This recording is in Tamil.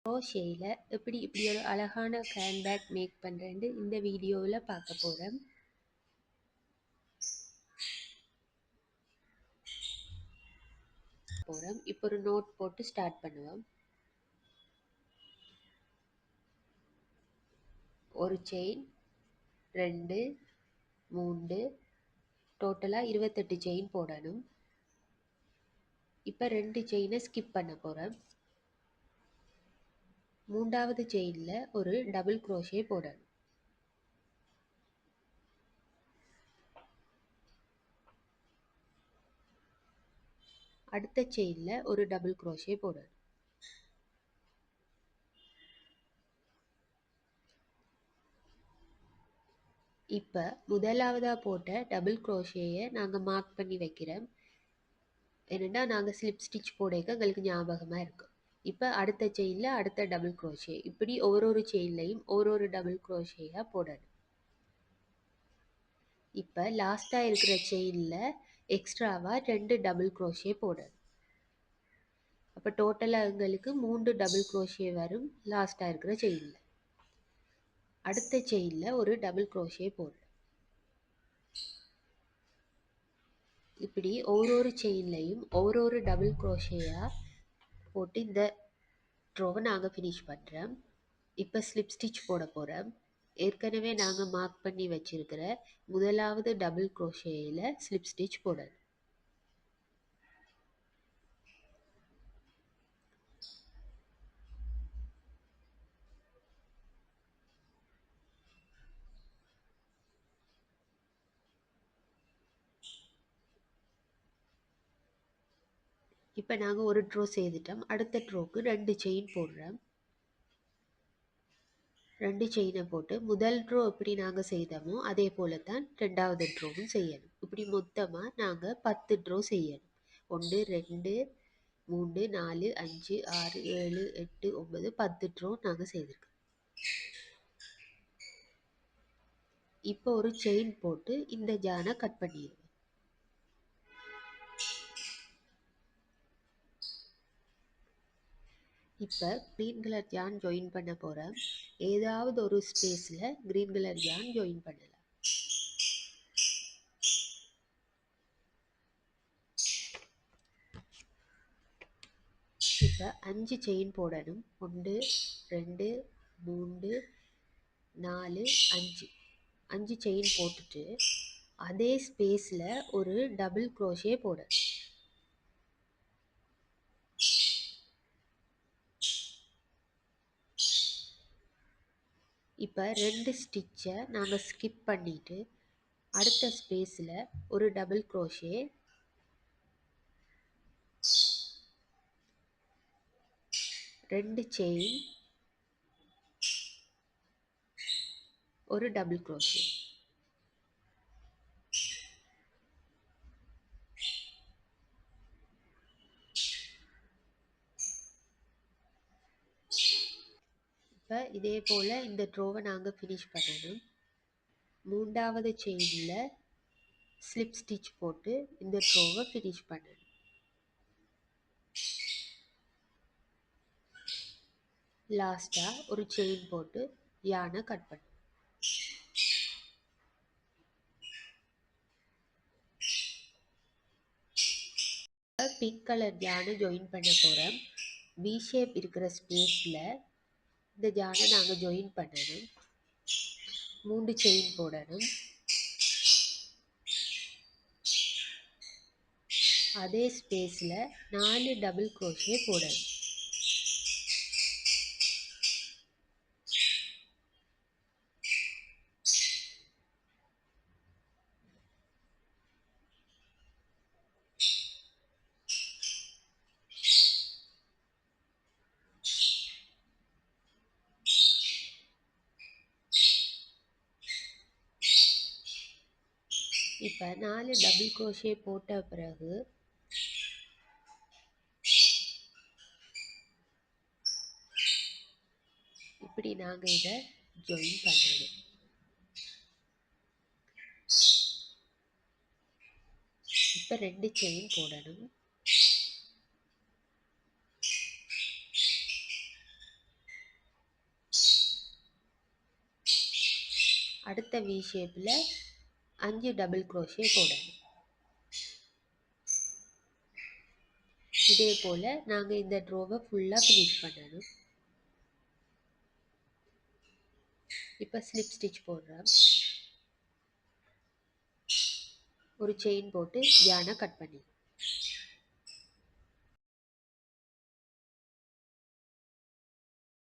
க்ரோஷேயில் எப்படி இப்படி ஒரு அழகான ஹேண்ட்பேக் மேக் பண்ணுறேன்னு இந்த வீடியோவில் பார்க்க போகிறேன். இப்போ ஒரு நோட் போட்டு ஸ்டார்ட் பண்ணுவோம். ஒரு செயின், 2, 3, டோட்டலாக 28 செயின் போடணும். இப்போ 2 செயினை ஸ்கிப் பண்ண போகிறேன். 3வது செயினில் ஒரு டபுள் க்ரோஷே போடணும். அடுத்த செயினில் ஒரு டபுள் க்ரோஷே போடணும். இப்போ முதலாவதாக போட்ட டபுள் க்ரோஷேயை நாங்கள் மார்க் பண்ணி வைக்கிறோம். என்னென்னா நாங்கள் ஸ்லிப் ஸ்டிச் போடைக்க எங்களுக்கு ஞாபகமாக இருக்கும். இப்போ அடுத்த செயினில் அடுத்த டபுள் க்ரோஷே, இப்படி ஒவ்வொரு செயின்லையும் ஒரு டபுள் க்ரோஷேயாக போடணும். இப்போ லாஸ்ட்டாக இருக்கிற செயினில் எக்ஸ்ட்ராவாக 2 டபுள் க்ரோஷே போடணும். அப்போ டோட்டலாக எங்களுக்கு 3 டபுள் க்ரோஷே வரும் லாஸ்ட்டாக இருக்கிற செயினில். அடுத்த செயினில் ஒரு டபுள் க்ரோஷே போடணும். இப்படி ஒவ்வொரு செயின்லையும் ஒரு டபுள் க்ரோஷேயாக போட்டு இந்த ரோவை நாங்கள் ஃபினிஷ் பண்ணுறோம். இப்போ ஸ்லிப் ஸ்டிச் போட போகிறோம். ஏற்கனவே நாங்கள் மார்க் பண்ணி வச்சிருக்கிற முதலாவது டபுள் க்ரோஷேயில் ஸ்லிப் ஸ்டிச் போடணும். இப்போ நாங்கள் ஒரு ட்ரோ செய்துட்டோம். அடுத்த ட்ரோக்கு 2 செயின் போடுறோம். 2 செயினை போட்டு முதல் ட்ரோ எப்படி நாங்கள் செய்தோமோ அதே போல தான் 2வது ட்ரோவும் செய்யணும். இப்படி மொத்தமாக நாங்கள் 10 ட்ரோ செய்யணும். 1, 2, 3, 4, 5, 6, 7, 8, 9, 10 ட்ரோ நாங்கள் செய்திருக்கோம். இப்போ ஒரு செயின் போட்டு இந்த ஜானை கட் பண்ணிடுவோம். இப்போ க்ரீன் கலர் ஜான் ஜாயின் பண்ண போகிறேன். ஏதாவது ஒரு ஸ்பேஸில் க்ரீன் கலர் ஜான் ஜாயின் பண்ணலாம். இப்போ 5 செயின் போடணும். 1, 2, 3, 4, 5. 5 செயின் போட்டுட்டு அதே ஸ்பேஸில் ஒரு டபுள் க்ரோஷே போடணும். இப்போ 2 ஸ்டிச்சை நாங்கள் ஸ்கிப் பண்ணிவிட்டு அடுத்த ஸ்பேஸில் ஒரு டபுள் க்ரோஷே, 2 செயின், ஒரு டபுள் க்ரோஷே. இப்போ இதே போல் இந்த ட்ரோவை நாங்கள் ஃபினிஷ் பண்ணணும். 3வது செயினில் ஸ்லிப் ஸ்டிச் போட்டு இந்த ட்ரோவை ஃபினிஷ் பண்ணணும். லாஸ்ட்டாக ஒரு செயின் போட்டு யானை கட் பண்ணணும். பிங்க் கலர் ஜானை ஜாயின் பண்ண போகிறோம். வி ஷேப் இருக்கிற ஸ்பேஸில் இந்த ஜானை நாங்கள் ஜாயின் பண்ணணும். 3 செயின் போடணும். அதே ஸ்பேஸில் 4 டபுள் க்ரோஷே போடணும். இப்போ 4 டபுள் க்ரோஷே போட்ட பிறகு இப்படி நாங்கள் இதை ஜாயின் பண்ணணும். இப்போ 2 செயின் போடணும். அடுத்த வி ஷேப்பில் 5 டபுள் க்ரோஷே போடணும். இதே போல் நாங்கள் இந்த ரோவை ஃபுல்லாக ஃபினிஷ் பண்ணணும். இப்போ ஸ்லிப் ஸ்டிச் போடுறோம். ஒரு செயின் போட்டு yarn கட் பண்ணி